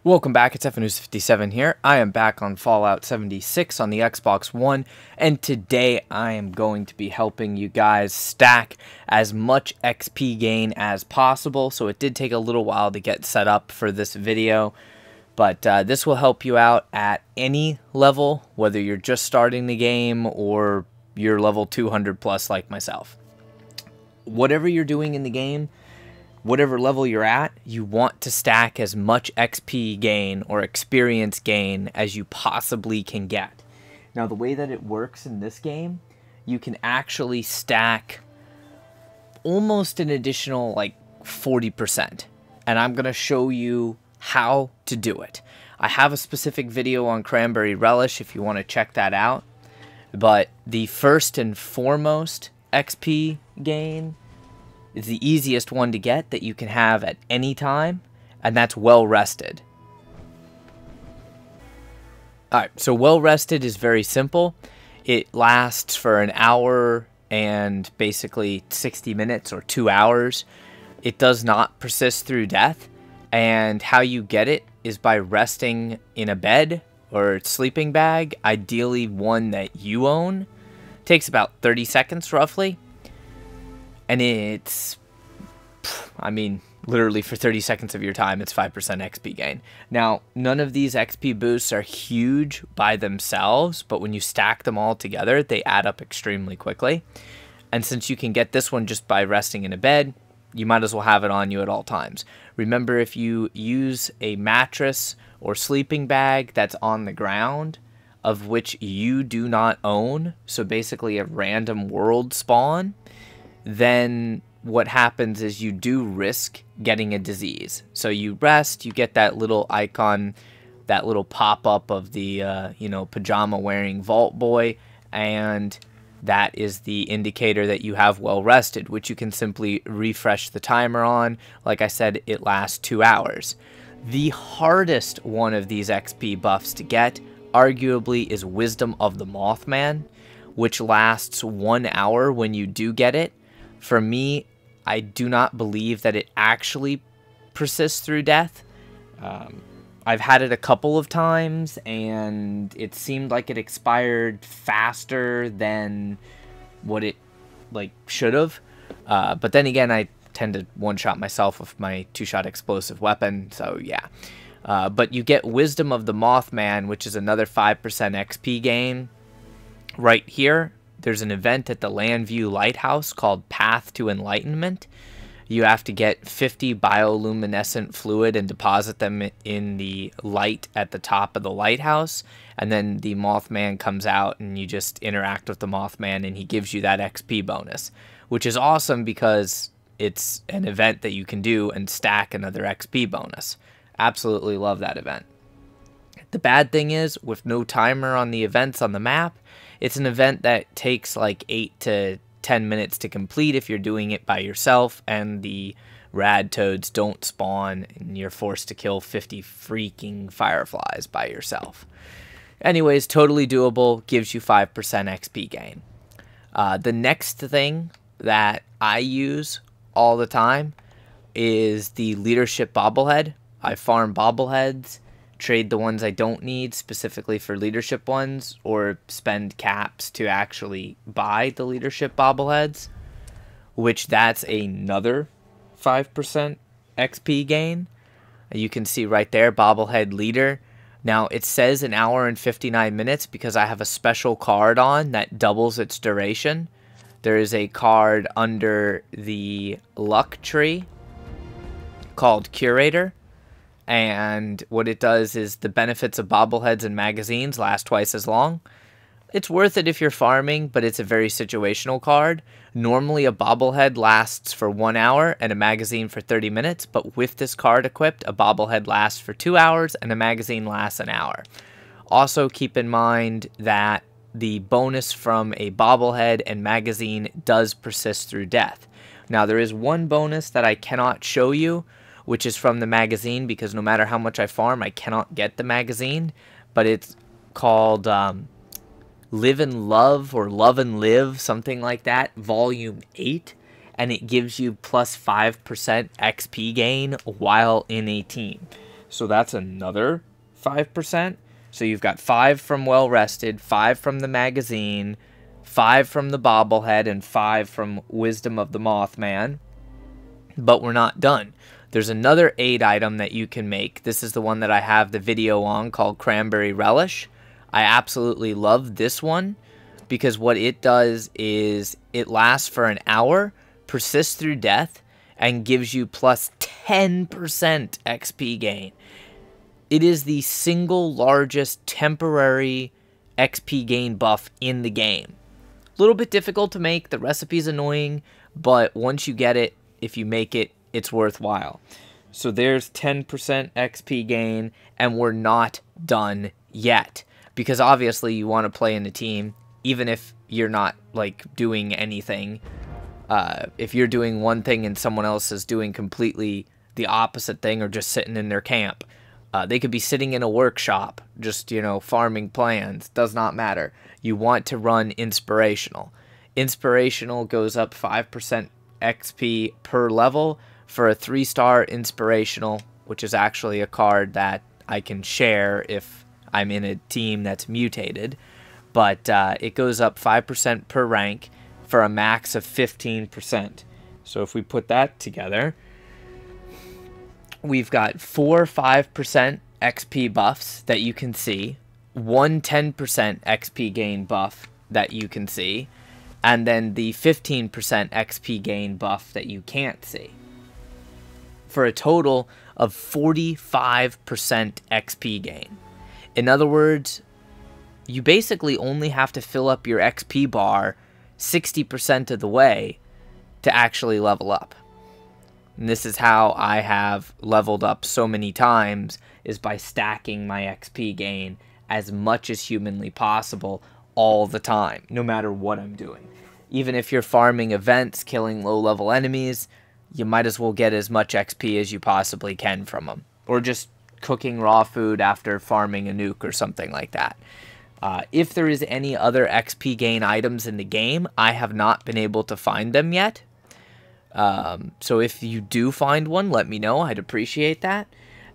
Welcome back, it's FNews57 here. I am back on Fallout 76 on the Xbox One, and today I am going to be helping you guys stack as much XP gain as possible. So it did take a little while to get set up for this video, but this will help you out at any level, whether you're just starting the game or you're level 200 plus like myself. Whatever you're doing in the game, whatever level you're at, you want to stack as much XP gain or experience gain as you possibly can get. Now, the way that it works in this game, you can actually stack almost an additional like 40%. And I'm going to show you how to do it. I have a specific video on Cranberry Relish if you want to check that out. But the first and foremost XP gain is the easiest one to get that you can have at any time, and that's well rested. Alright, so well rested is very simple. It lasts for an hour and basically 60 minutes or 2 hours. It does not persist through death, and how you get it is by resting in a bed or sleeping bag, ideally one that you own. It takes about 30 seconds roughly. And it's, I mean, literally for 30 seconds of your time, it's 5% XP gain. Now, none of these XP boosts are huge by themselves, but when you stack them all together, they add up extremely quickly. And since you can get this one just by resting in a bed, you might as well have it on you at all times. Remember, if you use a mattress or sleeping bag that's on the ground, of which you do not own, so basically a random world spawn, then what happens is you do risk getting a disease. So you rest, you get that little icon, that little pop-up of the, pajama-wearing Vault Boy, and that is the indicator that you have well rested, which you can simply refresh the timer on. Like I said, it lasts 2 hours. The hardest one of these XP buffs to get, arguably, is Wisdom of the Mothman, which lasts 1 hour when you do get it. For me, I do not believe that it actually persists through death. I've had it a couple of times, and it seemed like it expired faster than what it should have. But then again, I tend to one-shot myself with my 2-shot explosive weapon, so yeah. But you get Wisdom of the Mothman, which is another 5% XP gain right here. There's an event at the Landview Lighthouse called Path to Enlightenment. You have to get 50 bioluminescent fluid and deposit them in the light at the top of the lighthouse. And then the Mothman comes out and you just interact with the Mothman and he gives you that XP bonus. Which is awesome because it's an event that you can do and stack another XP bonus. Absolutely love that event. The bad thing is, with no timer on the events on the map, it's an event that takes like 8 to 10 minutes to complete if you're doing it by yourself, and the rad toads don't spawn, and you're forced to kill 50 freaking fireflies by yourself. Anyways, totally doable, gives you 5% XP gain. The next thing that I use all the time is the Leadership Bobblehead. I farm Bobbleheads, trade the ones I don't need specifically for leadership ones, or spend caps to actually buy the leadership bobbleheads, which that's another 5% XP gain. You can see right there, bobblehead leader. Now it says an hour and 59 minutes because I have a special card on that doubles its duration. There is a card under the luck tree called Curator. And what it does is the benefits of bobbleheads and magazines last twice as long. It's worth it if you're farming, but it's a very situational card. Normally a bobblehead lasts for 1 hour and a magazine for 30 minutes, but with this card equipped, a bobblehead lasts for 2 hours and a magazine lasts an hour. Also keep in mind that the bonus from a bobblehead and magazine does persist through death. Now there is one bonus that I cannot show you, which is from the magazine, because no matter how much I farm, I cannot get the magazine. But it's called Live and Love, or Love and Live, something like that, Volume 8. And it gives you plus 5% XP gain while in a team. So that's another 5%. So you've got 5 from Well Rested, 5 from the magazine, 5 from the Bobblehead, and 5 from Wisdom of the Mothman. But we're not done. There's another aid item that you can make. This is the one that I have the video on, called Cranberry Relish. I absolutely love this one because what it does is it lasts for an hour, persists through death, and gives you plus 10% XP gain. It is the single largest temporary XP gain buff in the game. A little bit difficult to make. The recipe's annoying, but once you get it, if you make it, it's worthwhile. So there's 10% XP gain, and we're not done yet. Because obviously you want to play in a team, even if you're not like doing anything. If you're doing one thing and someone else is doing completely the opposite thing, or just sitting in their camp. They could be sitting in a workshop, just, you know, farming plants. Does not matter. You want to run Inspirational. Inspirational goes up 5% XP per level for a 3-star Inspirational, which is actually a card that I can share if I'm in a team that's mutated. But it goes up 5% per rank for a max of 15%. So if we put that together, we've got 4 5% XP buffs that you can see, 1 10% XP gain buff that you can see, and then the 15% XP gain buff that you can't see, for a total of 45% XP gain. In other words, you basically only have to fill up your XP bar 60% of the way to actually level up. And this is how I have leveled up so many times, is by stacking my XP gain as much as humanly possible all the time, no matter what I'm doing. Even if you're farming events, killing low-level enemies, you might as well get as much XP as you possibly can from them. Or just cooking raw food after farming a nuke or something like that. If there is any other XP gain items in the game, I have not been able to find them yet. So if you do find one, let me know. I'd appreciate that.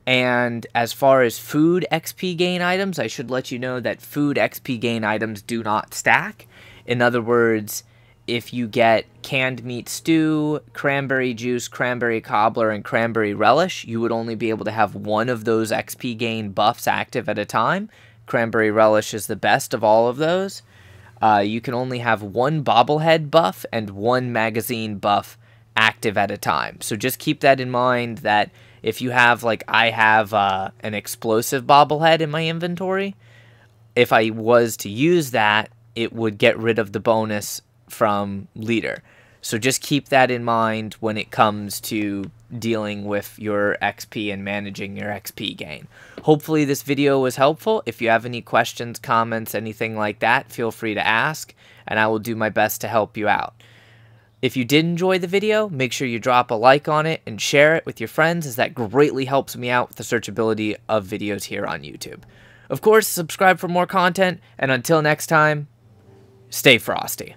And as far as food XP gain items, I should let you know that food XP gain items do not stack. In other words, if you get canned meat stew, cranberry juice, cranberry cobbler, and cranberry relish, you would only be able to have one of those XP gain buffs active at a time. Cranberry relish is the best of all of those. You can only have one bobblehead buff and one magazine buff active at a time. So just keep that in mind, that if you have, like I have an explosive bobblehead in my inventory, if I was to use that, it would get rid of the bonus from leader. So just keep that in mind when it comes to dealing with your XP and managing your XP gain. Hopefully this video was helpful. If you have any questions, comments, anything like that, feel free to ask, and I will do my best to help you out. If you did enjoy the video, make sure you drop a like on it and share it with your friends, as that greatly helps me out with the searchability of videos here on YouTube. Of course, subscribe for more content, and until next time, stay frosty.